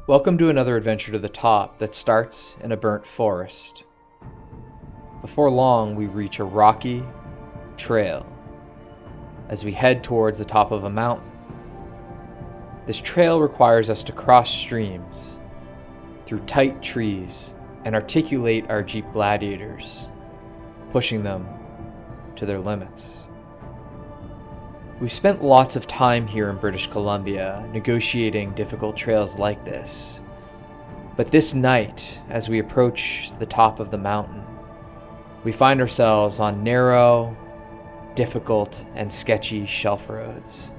Welcome to another adventure to the top that starts in a burnt forest. Before long, we reach a rocky trail as we head towards the top of a mountain. This trail requires us to cross streams, through tight trees, and articulate our Jeep Gladiators, pushing them to their limits. We've spent lots of time here in British Columbia negotiating difficult trails like this. But this night, as we approach the top of the mountain, we find ourselves on narrow, difficult, and sketchy shelf roads.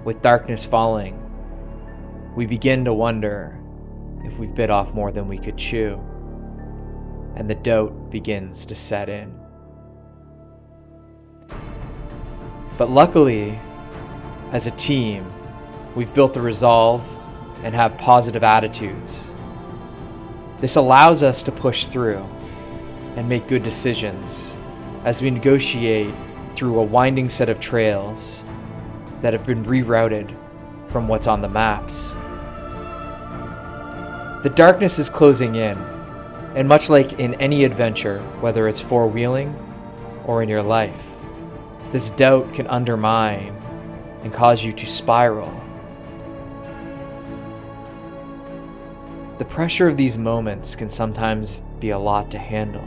With darkness falling, we begin to wonder if we've bit off more than we could chew, and the doubt begins to set in. But luckily, as a team, we've built the resolve and have positive attitudes. This allows us to push through and make good decisions as we negotiate through a winding set of trails that have been rerouted from what's on the maps. The darkness is closing in, and much like in any adventure, whether it's four-wheeling or in your life, this doubt can undermine and cause you to spiral. The pressure of these moments can sometimes be a lot to handle,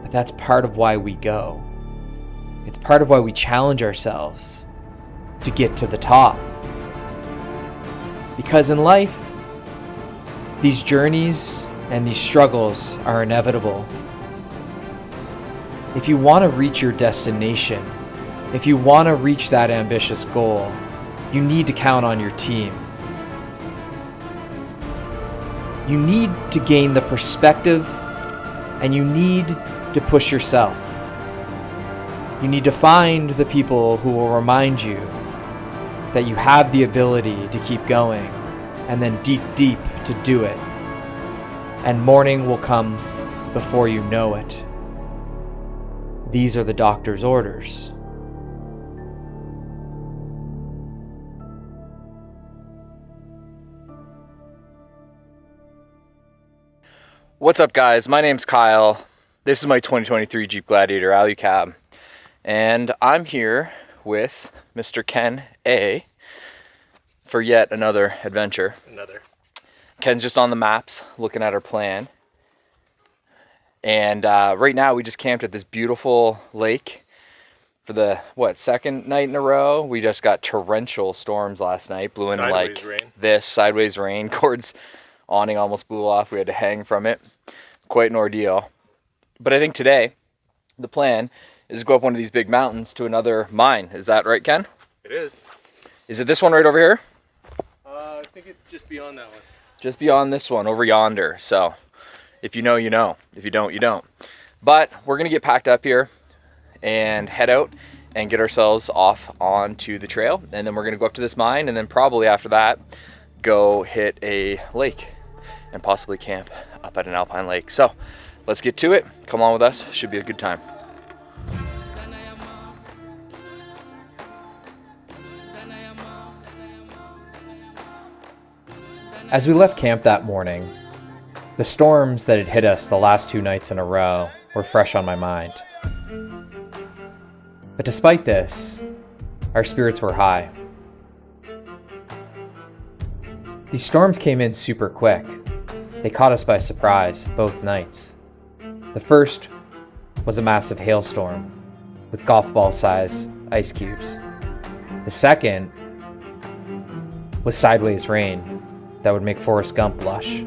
but that's part of why we go. It's part of why we challenge ourselves to get to the top. Because in life, these journeys and these struggles are inevitable. If you want to reach your destination, if you want to reach that ambitious goal, you need to count on your team. You need to gain the perspective, and you need to push yourself. You need to find the people who will remind you that you have the ability to keep going, and then deep to do it. And morning will come before you know it. These are the doctor's orders. What's up, guys? My name's Kyle. This is my 2023 Jeep Gladiator Alley Cab, and I'm here with Mr. Ken A for yet another adventure. Ken's just on the maps looking at our plan, and right now we just camped at this beautiful lake for the second night in a row. We just got torrential storms last night, blew in like this sideways rain. Gord's awning almost blew off. We had to hang from it. Quite an ordeal. But I think today the plan is to go up one of these big mountains to another mine. Is that right, Ken? It is. Is it this one right over here? I think it's just beyond that one. Just beyond this one, over yonder. So if you know, you know. If you don't, you don't. But we're going to get packed up here and head out and get ourselves off onto the trail. And then we're going to go up to this mine, and then probably after that, go hit a lake and possibly camp up at an alpine lake. So let's get to it. Come on with us. Should be a good time. As we left camp that morning, the storms that had hit us the last 2 nights in a row were fresh on my mind. But despite this, our spirits were high. These storms came in super quick. They caught us by surprise both nights. The first was a massive hailstorm with golf ball size ice cubes. The second was sideways rain that would make Forrest Gump blush.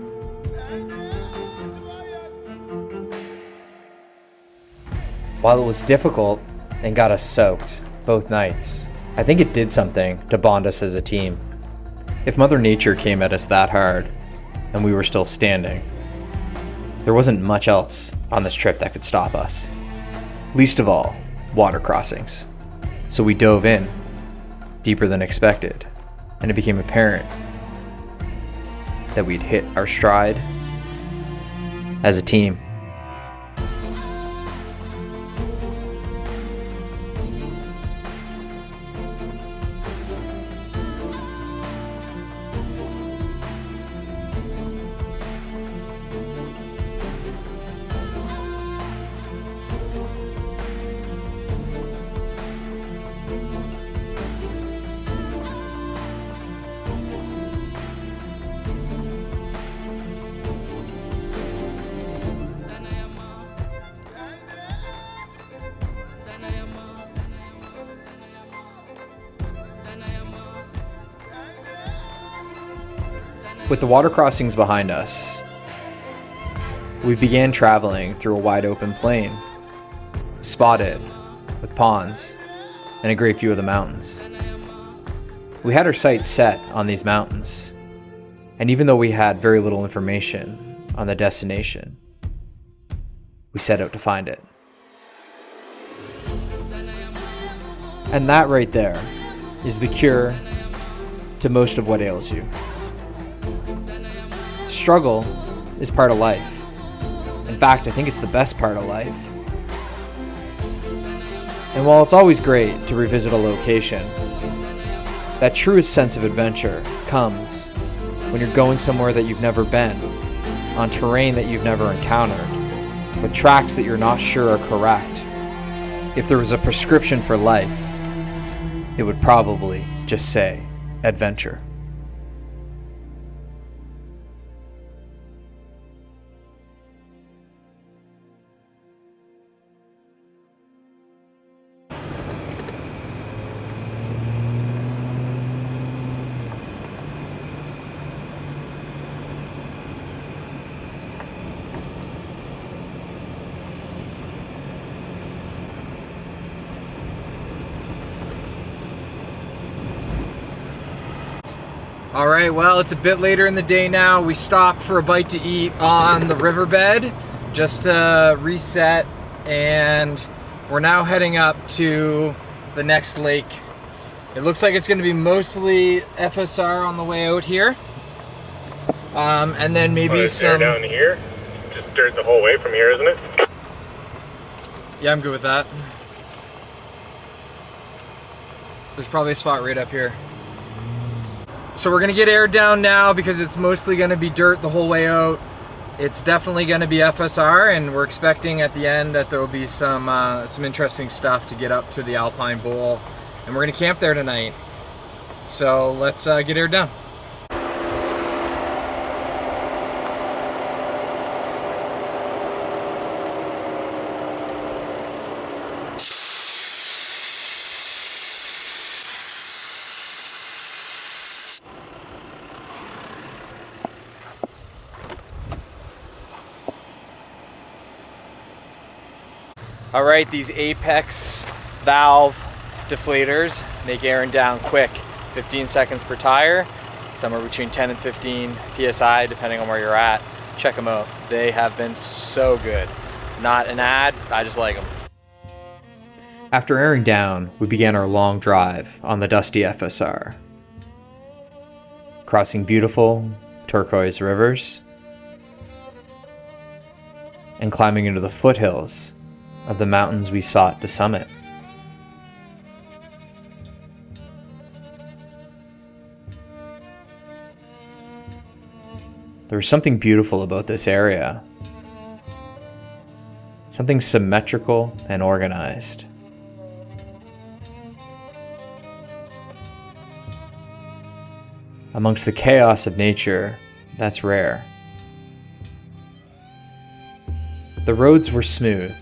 While it was difficult and got us soaked both nights, I think it did something to bond us as a team. If Mother Nature came at us that hard and we were still standing, there wasn't much else on this trip that could stop us. Least of all, water crossings. So we dove in, deeper than expected, and it became apparent that we'd hit our stride as a team. With the water crossings behind us, we began traveling through a wide open plain, spotted with ponds and a great view of the mountains. We had our sights set on these mountains, and even though we had very little information on the destination, we set out to find it. And that right there is the cure to most of what ails you. Struggle is part of life. In fact, I think it's the best part of life. And while it's always great to revisit a location, that truest sense of adventure comes when you're going somewhere that you've never been, on terrain that you've never encountered, with tracks that you're not sure are correct. If there was a prescription for life, it would probably just say adventure. All right, well, it's a bit later in the day now. We stopped for a bite to eat on the riverbed just to reset, and we're now heading up to the next lake. It looks like it's going to be mostly FSR on the way out here, and then maybe some down here. Just dirt the whole way from here, isn't it? Yeah, I'm good with that. There's probably a spot right up here. So we're gonna get aired down now because it's mostly gonna be dirt the whole way out. It's definitely gonna be FSR, and we're expecting at the end that there will be some interesting stuff to get up to the Alpine Bowl, and we're gonna camp there tonight. So let's get aired down. All right, these apex valve deflators make airing down quick, 15 seconds per tire, somewhere between 10 and 15 PSI, depending on where you're at. Check them out. They have been so good. Not an ad, I just like them. After airing down, we began our long drive on the dusty FSR, crossing beautiful turquoise rivers and climbing into the foothills of the mountains we sought to summit. There was something beautiful about this area, something symmetrical and organized. Amongst the chaos of nature, that's rare. The roads were smooth,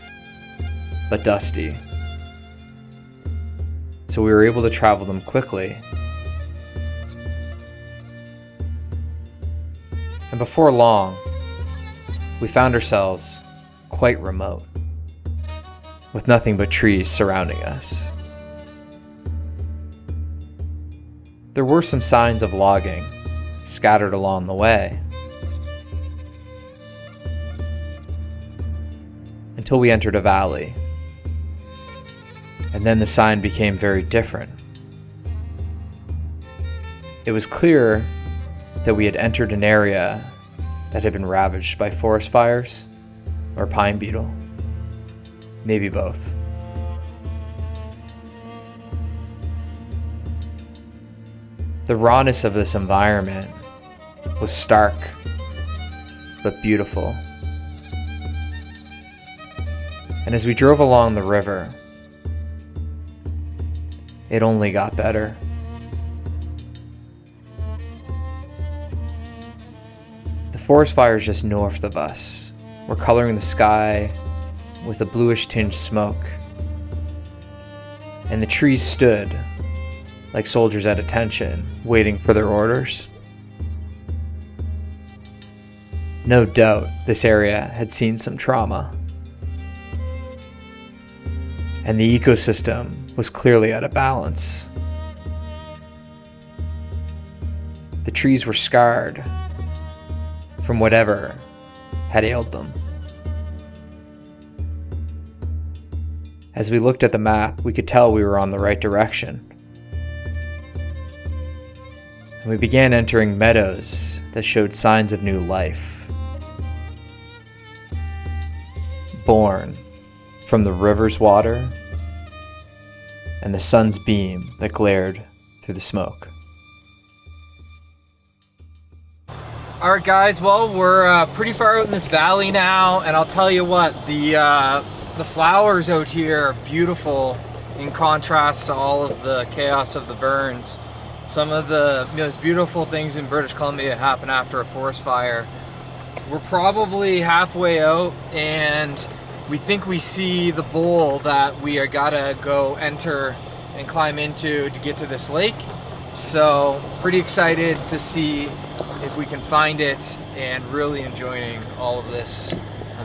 but dusty, so we were able to travel them quickly. And before long, we found ourselves quite remote, with nothing but trees surrounding us. There were some signs of logging scattered along the way, until we entered a valley. And then the sign became very different. It was clear that we had entered an area that had been ravaged by forest fires or pine beetle. Maybe both. The rawness of this environment was stark, but beautiful. And as we drove along the river, it only got better. The forest fires just north of us were coloring the sky with a bluish tinged smoke, and the trees stood like soldiers at attention, waiting for their orders. No doubt this area had seen some trauma, and the ecosystem was clearly out of balance. The trees were scarred from whatever had ailed them. As we looked at the map, we could tell we were on the right direction. And we began entering meadows that showed signs of new life, born from the river's water and the sun's beam that glared through the smoke. All right, guys. Well, we're pretty far out in this valley now, and I'll tell you what, the flowers out here are beautiful in contrast to all of the chaos of the burns. Some of the most beautiful things in British Columbia happen after a forest fire. We're probably halfway out, and we think we see the bowl that we are gotta go enter and climb into to get to this lake. So pretty excited to see if we can find it, and really enjoying all of this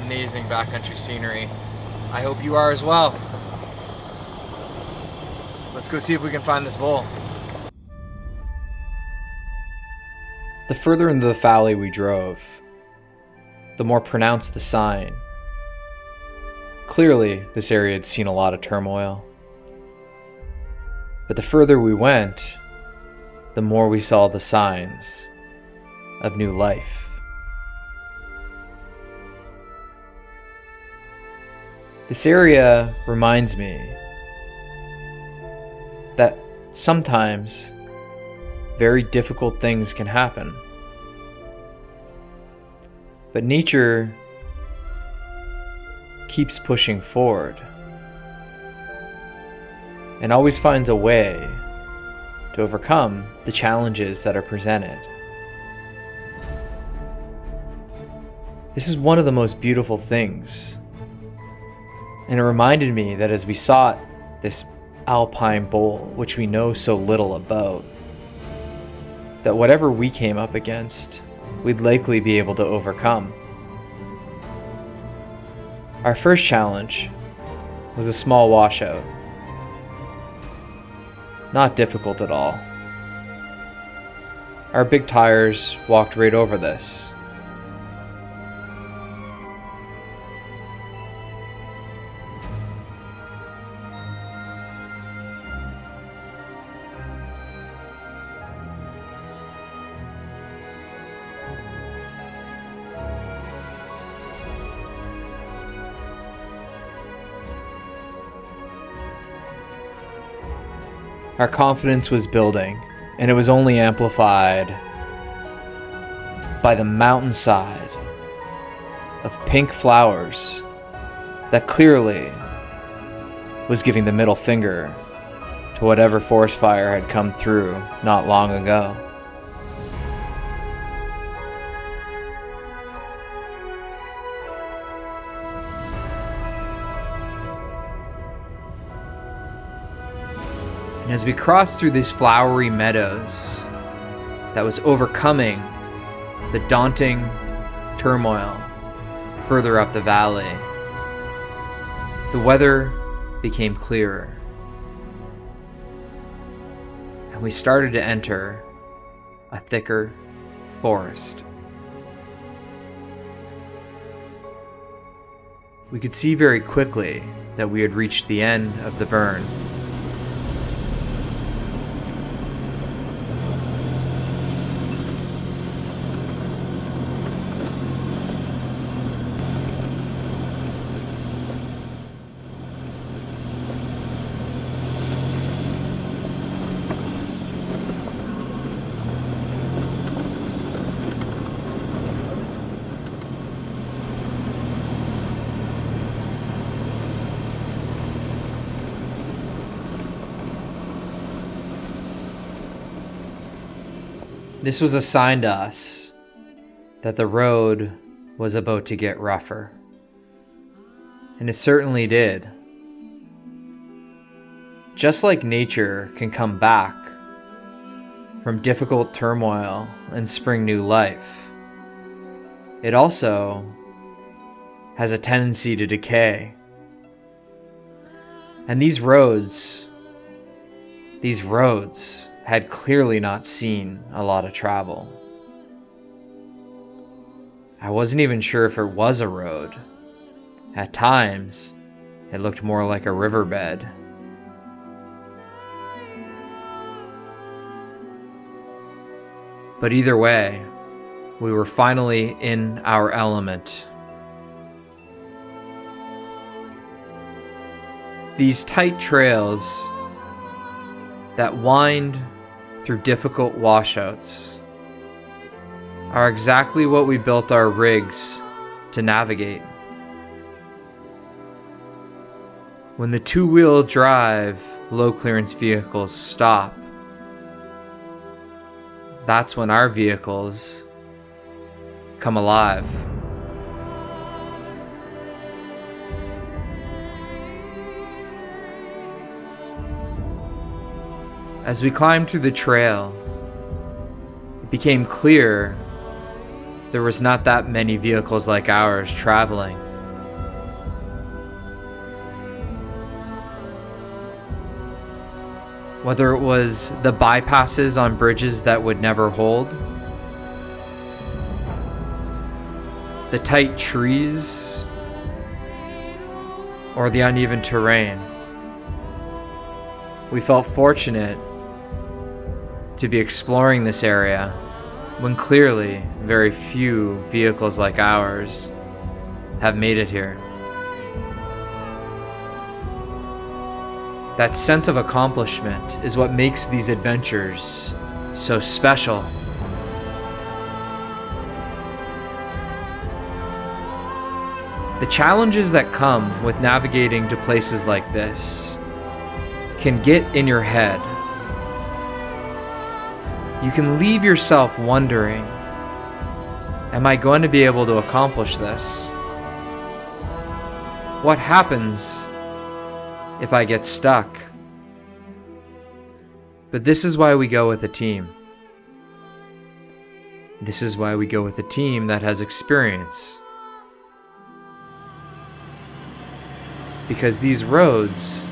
amazing backcountry scenery. I hope you are as well. Let's go see if we can find this bowl. The further into the valley we drove, the more pronounced the sign. Clearly, this area had seen a lot of turmoil. But the further we went, the more we saw the signs of new life. This area reminds me that sometimes very difficult things can happen. But nature keeps pushing forward and always finds a way to overcome the challenges that are presented. This is one of the most beautiful things, and it reminded me that as we sought this ALPINE bowl, which we know so little about, that whatever we came up against, we'd likely be able to overcome. Our first challenge was a small washout. Not difficult at all. Our big tires walked right over this. Our confidence was building, and it was only amplified by the mountainside of pink flowers that clearly was giving the middle finger to whatever forest fire had come through not long ago. And as we crossed through these flowery meadows that was overcoming the daunting turmoil further up the valley, the weather became clearer, and we started to enter a thicker forest. We could see very quickly that we had reached the end of the burn. This was a sign to us that the road was about to get rougher. And it certainly did. Just like nature can come back from difficult turmoil and spring new life, it also has a tendency to decay. And these roads had clearly not seen a lot of travel. I wasn't even sure if it was a road. At times, it looked more like a riverbed. But either way, we were finally in our element. These tight trails that wind through difficult washouts are exactly what we built our rigs to navigate. When the two-wheel drive low clearance vehicles stop, that's when our vehicles come alive. As we climbed through the trail, it became clear there was not that many vehicles like ours traveling. Whether it was the bypasses on bridges that would never hold, the tight trees, or the uneven terrain, we felt fortunate to be exploring this area when clearly very few vehicles like ours have made it here. That sense of accomplishment is what makes these adventures so special. The challenges that come with navigating to places like this can get in your head. You can leave yourself wondering, am I going to be able to accomplish this? What happens if I get stuck? But this is why we go with a team. This is why we go with a team that has experience. Because these roads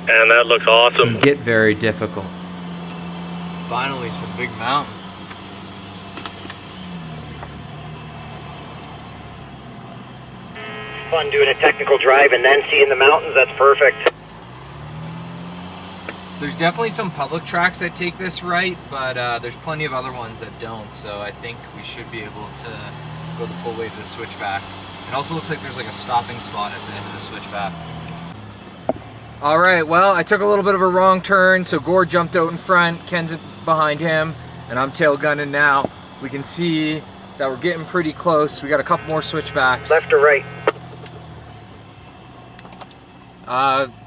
And that looks awesome. can get very difficult. Finally, some big mountain. Fun doing a technical drive and then seeing the mountains. That's perfect. There's definitely some public tracks that take this right, but there's plenty of other ones that don't, so I think we should be able to go the full way to the switchback. It also looks like there's like a stopping spot at the end of the switchback. All right, well, I took a little bit of a wrong turn, so Gore jumped out in front, Ken's behind him, and I'm tail gunning now. We can see that we're getting pretty close. We got a couple more switchbacks. Left or right?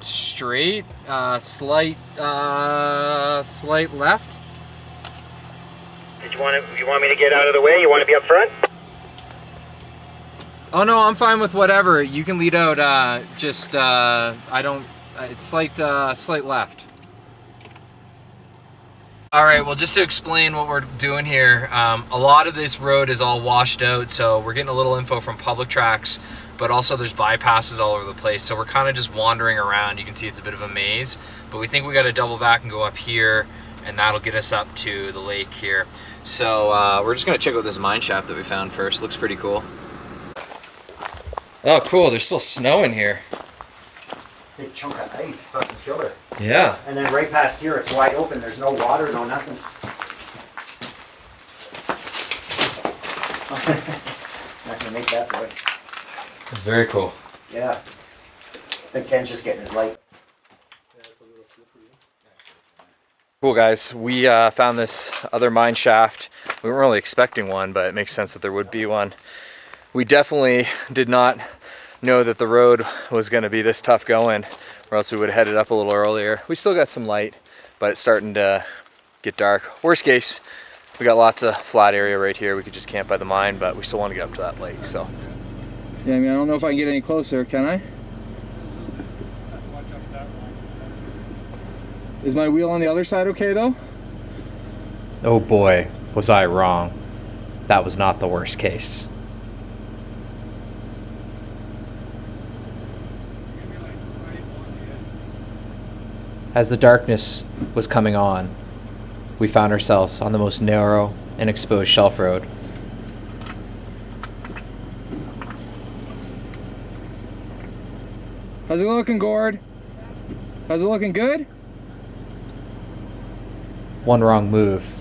Straight, slight left. Did you want me to get out of the way? You want to be up front? Oh no, I'm fine with whatever. You can lead out. It's slight left. All right. Well, just to explain what we're doing here, a lot of this road is all washed out, so we're getting a little info from public tracks, but also there's bypasses all over the place. So we're kind of just wandering around. You can see it's a bit of a maze, but we think we got to double back and go up here, and that'll get us up to the lake here. So we're just gonna check out this mine shaft that we found first. Looks pretty cool. Oh, cool. There's still snow in here. Big chunk of ice, fucking killer. Yeah. And then right past here, it's wide open. There's no water, no nothing. Not gonna make that way. Very cool. Yeah. I think Ken's just getting his light. Cool, guys. We found this other mine shaft. We weren't really expecting one, but it makes sense that there would be one. We definitely did not know that the road was going to be this tough going, or else we would have headed up a little earlier. We still got some light, but it's starting to get dark. Worst case, we got lots of flat area right here. We could just camp by the mine, but we still want to get up to that lake. So Yeah, I mean, I don't know if I can get any closer, can I? Is my wheel on the other side okay though? Oh boy, was I wrong. That was not the worst case. As the darkness was coming on, we found ourselves on the most narrow and exposed shelf road. How's it looking, Gord? How's it looking, good? One wrong move,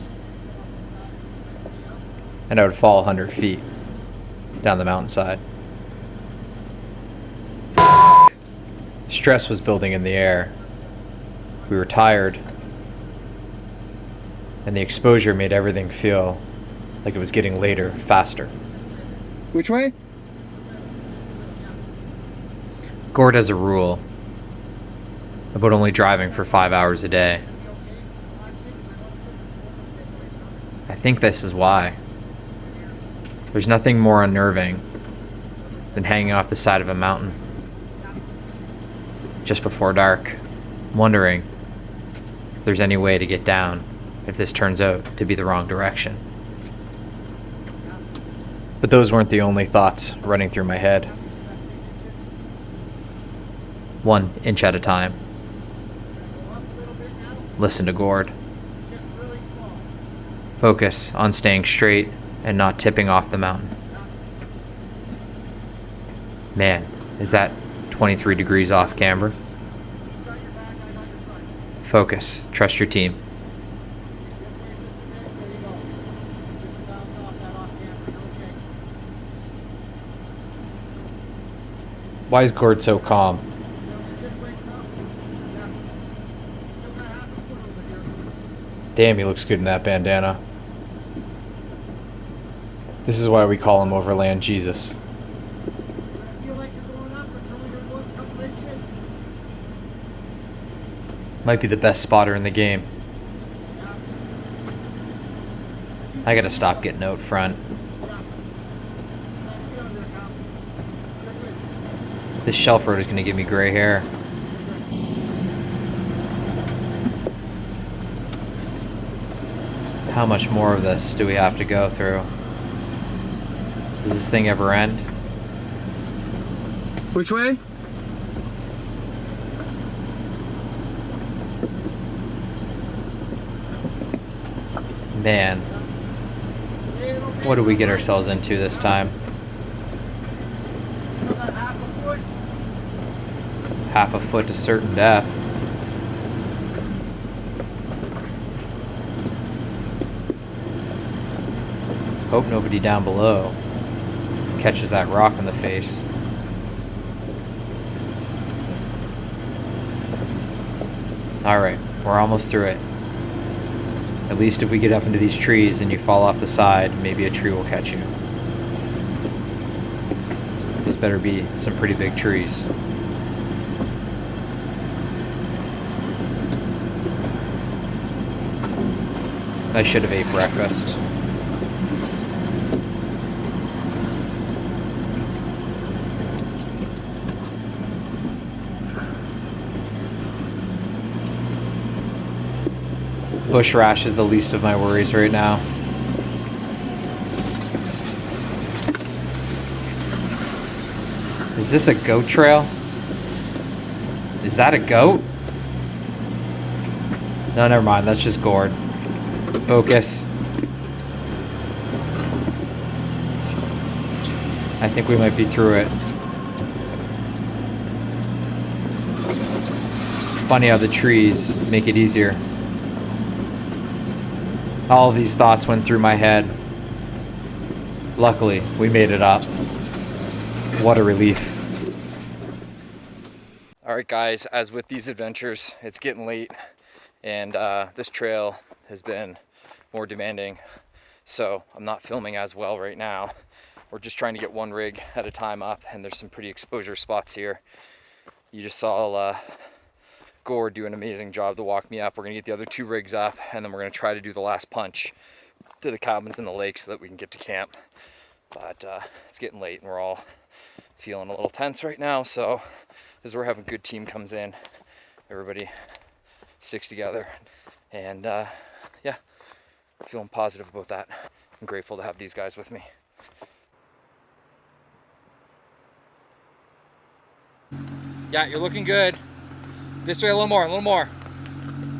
and I would fall 100 feet down the mountainside. Stress was building in the air. We were tired, and the exposure made everything feel like it was getting later, faster. Which way? Gord has a rule about only driving for 5 hours a day. I think this is why. There's nothing more unnerving than hanging off the side of a mountain just before dark, wondering if there's any way to get down if this turns out to be the wrong direction. But those weren't the only thoughts running through my head. 1 inch at a time. Listen to Gord. Focus on staying straight and not tipping off the mountain. Man, is that 23 degrees off camber? Focus. Trust your team. Why is Gord so calm? Damn, he looks good in that bandana. This is why we call him Overland Jesus. Might be the best spotter in the game. I gotta stop getting out front. This shelf road is gonna give me gray hair. How much more of this do we have to go through? Does this thing ever end? Which way? Man, what did we get ourselves into this time? Half a foot to certain death. Hope nobody down below catches that rock in the face. Alright, we're almost through it. At least if we get up into these trees and you fall off the side, maybe a tree will catch you. Those better be some pretty big trees. I should have ate breakfast. Bush rash is the least of my worries right now. Is this a goat trail? Is that a goat? No, never mind. That's just Gord. Focus. I think we might be through it. Funny how the trees make it easier. All of these thoughts went through my head. Luckily, we made it up. What a relief. All right, guys, as with these adventures, it's getting late, and this trail has been more demanding, so I'm not filming as well right now. We're just trying to get one rig at a time up, and there's some pretty exposure spots here. You just saw Gord do an amazing job to walk me up. We're gonna get the other 2 rigs up, and then we're gonna try to do the last punch to the cabins in the lake so that we can get to camp. But it's getting late, and we're all feeling a little tense right now, so this is where having a good team comes in. Everybody sticks together, and yeah, feeling positive about that. I'm grateful to have these guys with me. Yeah, you're looking good. This way a little more, a little more.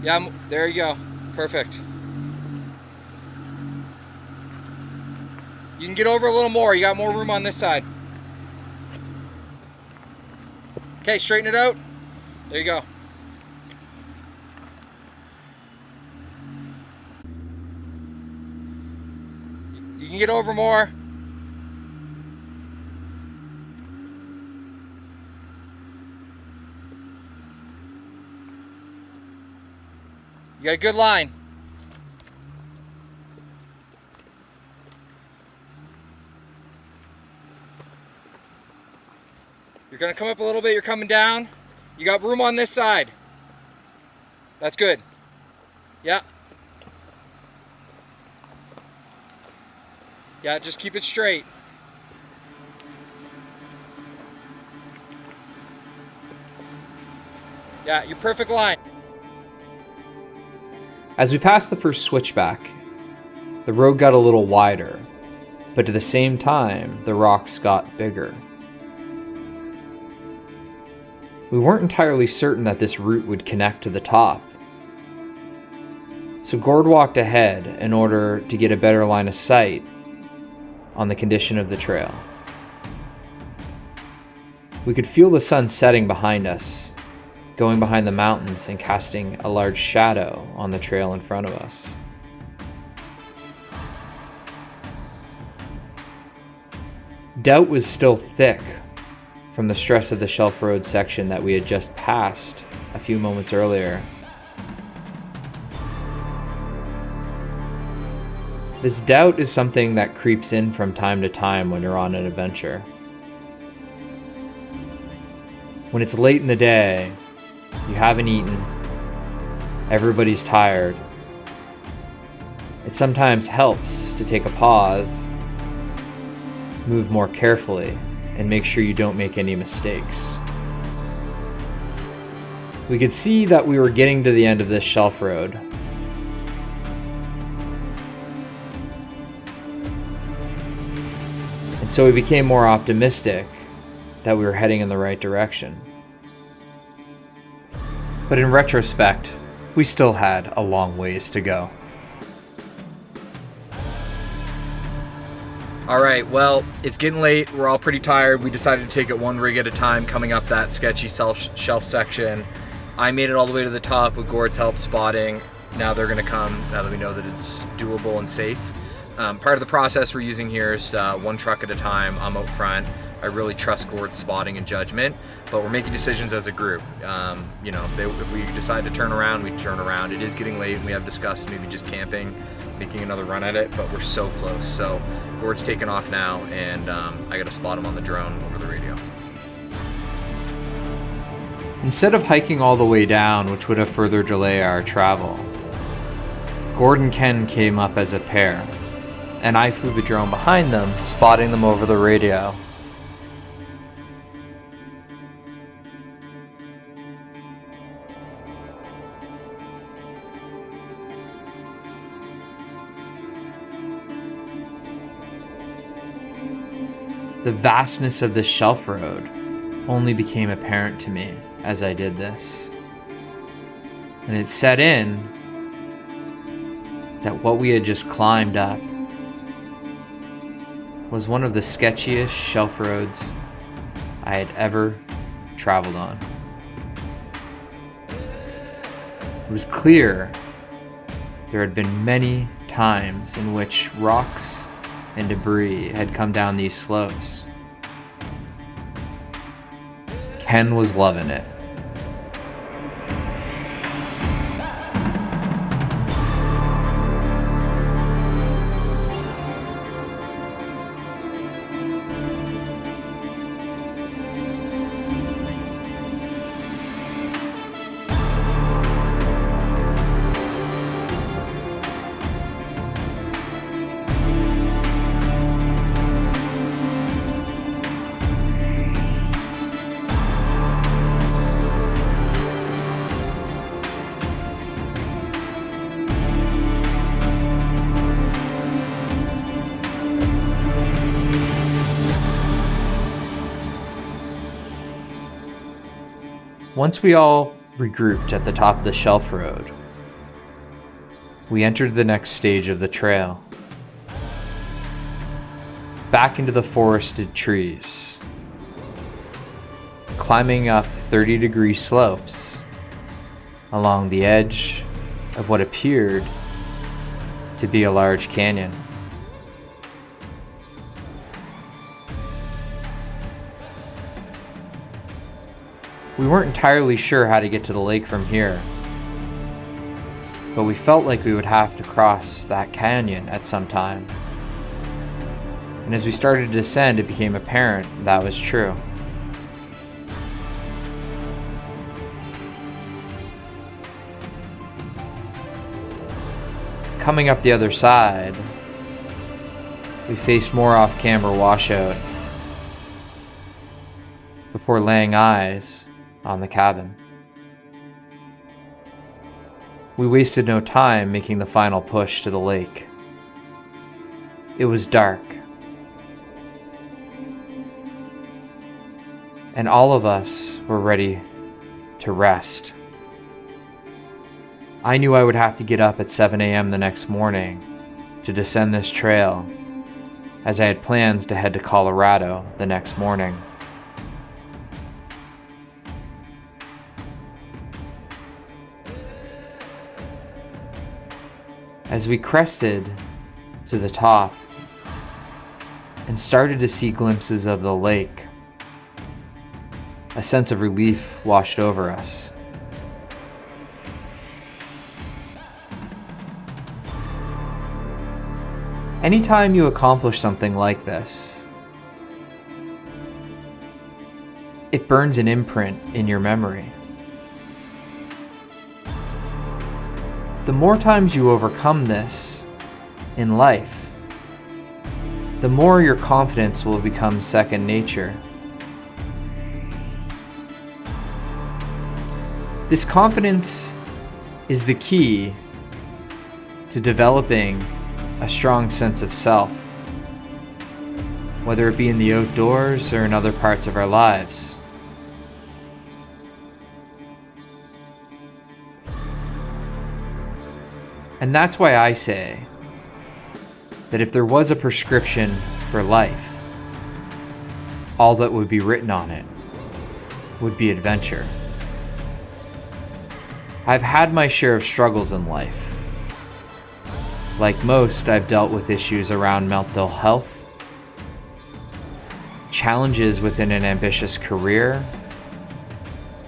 Yeah, there you go. Perfect. You can get over a little more. You got more room on this side. Okay, straighten it out. There you go. You can get over more. You got a good line. You're gonna come up a little bit, you're coming down. You got room on this side. That's good. Yeah. Yeah, just keep it straight. Yeah, your perfect line. As we passed the first switchback, the road got a little wider, but at the same time, the rocks got bigger. We weren't entirely certain that this route would connect to the top, so Gord walked ahead in order to get a better line of sight on the condition of the trail. We could feel the sun setting behind us, going behind the mountains and casting a large shadow on the trail in front of us. Doubt was still thick from the stress of the shelf road section that we had just passed a few moments earlier. This doubt is something that creeps in from time to time when you're on an adventure. When it's late in the day, you haven't eaten, everybody's tired. It sometimes helps to take a pause, move more carefully, and make sure you don't make any mistakes. We could see that we were getting to the end of this shelf road. And so we became more optimistic that we were heading in the right direction. But in retrospect, we still had a long ways to go. All right, well, it's getting late. We're all pretty tired. We decided to take it one rig at a time coming up that sketchy shelf section. I made it all the way to the top with Gord's help spotting. Now they're gonna come, now that we know that it's doable and safe. Part of the process we're using here is one truck at a time. I'm out front. I really trust Gord's spotting and judgment, but we're making decisions as a group. You know, if we decide to turn around, we turn around. It is getting late, and we have discussed maybe just camping, making another run at it, but we're so close. So Gord's taking off now, and I gotta spot him on the drone over the radio. Instead of hiking all the way down, which would have further delayed our travel, Gord and Ken came up as a pair, and I flew the drone behind them, spotting them over the radio. The vastness of this shelf road only became apparent to me as I did this. And it set in that what we had just climbed up was one of the sketchiest shelf roads I had ever traveled on. It was clear there had been many times in which rocks and debris had come down these slopes. Ken was loving it. Once we all regrouped at the top of the shelf road, we entered the next stage of the trail. Back into the forested trees, climbing up 30-degree slopes along the edge of what appeared to be a large canyon. We weren't entirely sure how to get to the lake from here, but we felt like we would have to cross that canyon at some time. And as we started to descend, it became apparent that was true. Coming up the other side, we faced more off-camber washout before laying eyes on the cabin. We wasted no time making the final push to the lake. It was dark, and all of us were ready to rest. I knew I would have to get up at 7 a.m. the next morning to descend this trail, as I had plans to head to Colorado the next morning. As we crested to the top and started to see glimpses of the lake, a sense of relief washed over us. Anytime you accomplish something like this, it burns an imprint in your memory. The more times you overcome this in life, the more your confidence will become second nature. This confidence is the key to developing a strong sense of self, whether it be in the outdoors or in other parts of our lives. And that's why I say that if there was a prescription for life, all that would be written on it would be adventure. I've had my share of struggles in life. Like most, I've dealt with issues around mental health, challenges within an ambitious career,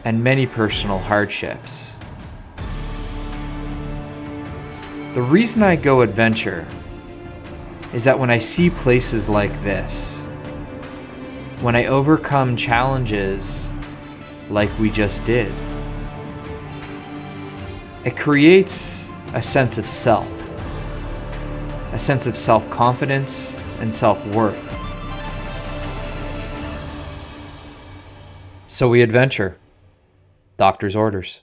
and many personal hardships. The reason I go adventure is that when I see places like this, when I overcome challenges like we just did, it creates a sense of self, a sense of self-confidence and self-worth. So we adventure. Doctor's orders.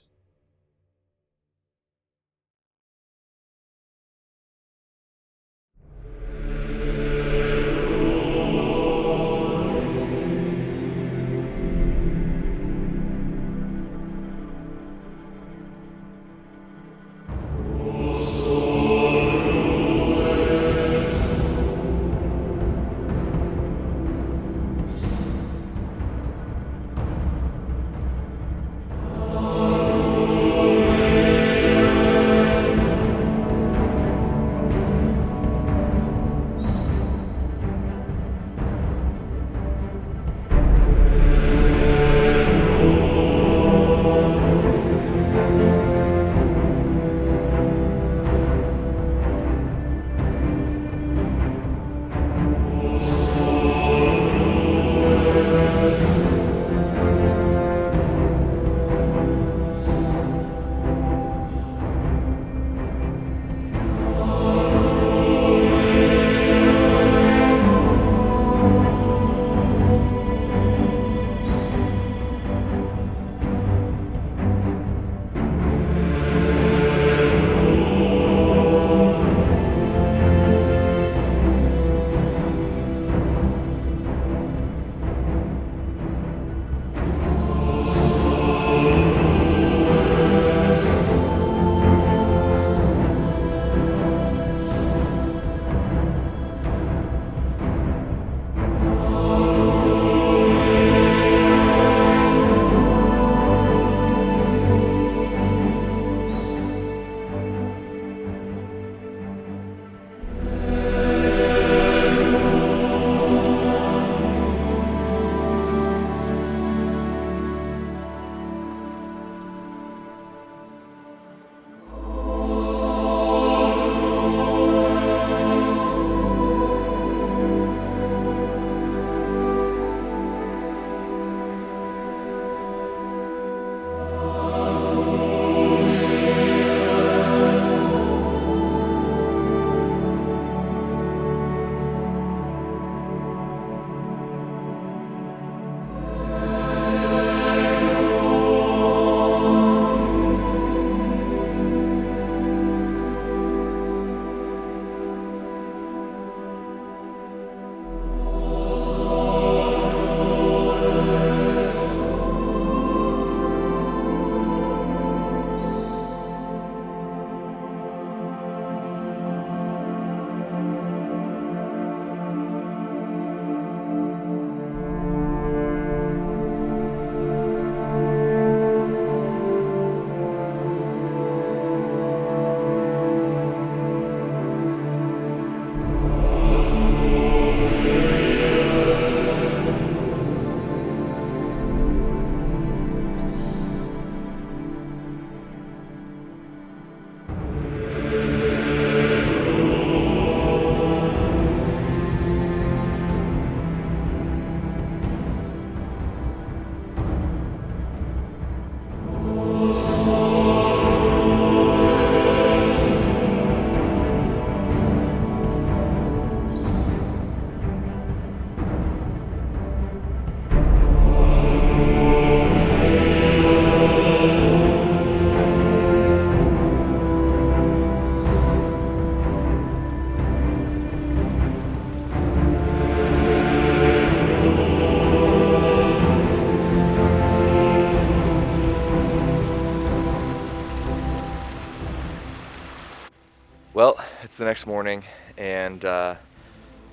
the next morning, and as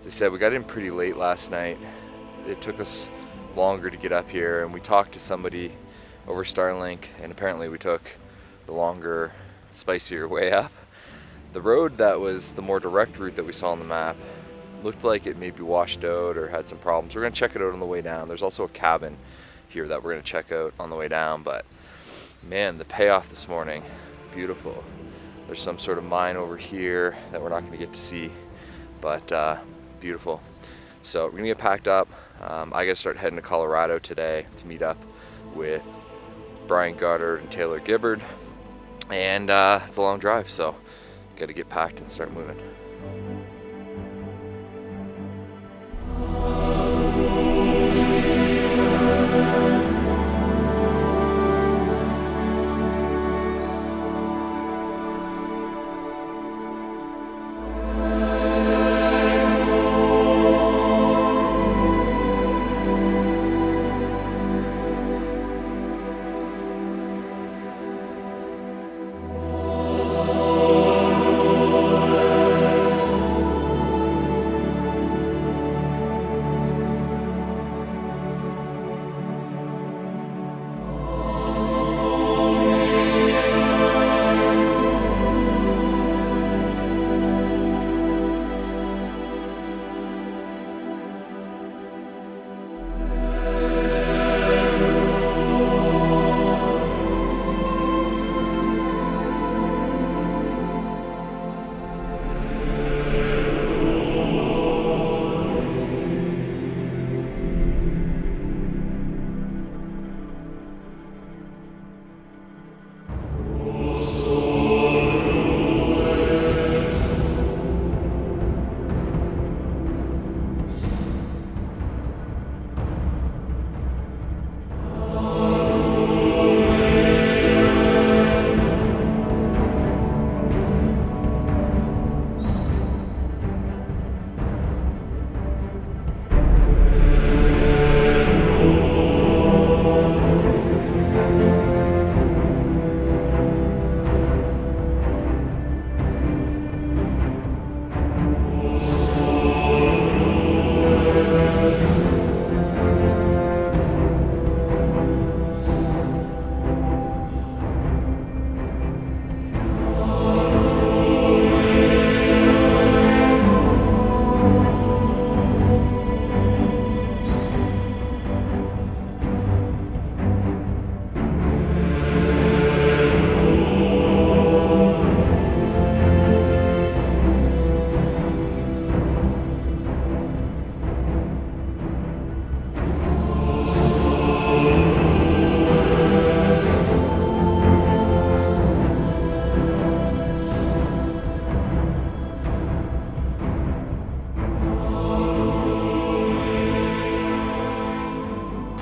I said, we got in pretty late last night. It took us longer to get up here, and we talked to somebody over Starlink, and apparently we took the longer, spicier way up. The road that was the more direct route that we saw on the map looked like it maybe washed out or had some problems. We're gonna check it out on the way down. There's also a cabin here that we're gonna check out on the way down, but man, the payoff this morning, beautiful. There's some sort of mine over here that we're not gonna get to see, but beautiful. So we're gonna get packed up. I gotta start heading to Colorado today to meet up with Brian Goddard and Taylor Gibbard, and it's a long drive, so gotta get packed and start moving.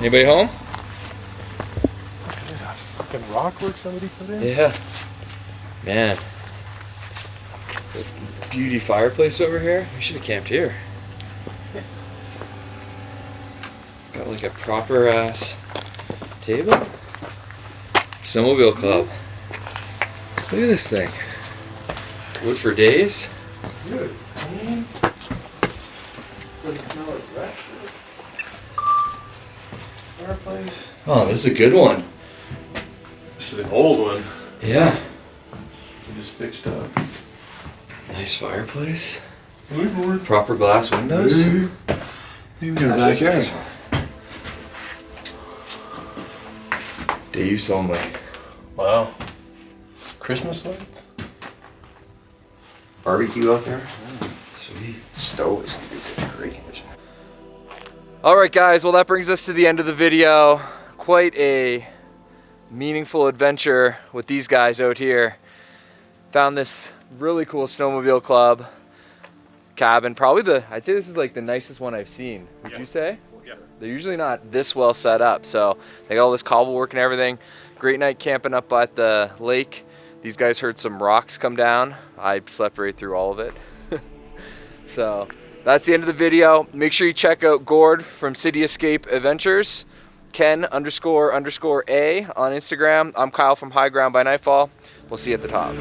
Anybody home? That fucking rock work somebody put in? Yeah. Man. It's a beauty fireplace over here. We should have camped here. Got like a proper ass table. Snowmobile club. Look at this thing. Wood for days. Good. Clean. Doesn't smell like wet. Fireplace. Oh, this is a good one. This is an old one. Yeah. We just fixed up. Nice fireplace. Good. Proper glass windows. Maybe we got a backyard. Day use only. Wow. Christmas lights? Barbecue out there. Sweet. Stove is gonna be good. Great condition. All right, guys. Well, that brings us to the end of the video. Quite a meaningful adventure with these guys out here. Found this really cool snowmobile club cabin. Probably I'd say this is like the nicest one I've seen. Would you say? Yeah. They're usually not this well set up. So they got all this cobble work and everything. Great night camping up at the lake. These guys heard some rocks come down. I slept right through all of it. So that's the end of the video. Make sure you check out Gord from City Escape Adventures. Ken __A on Instagram. I'm Kyle from High Ground by Nightfall. We'll see you at the top.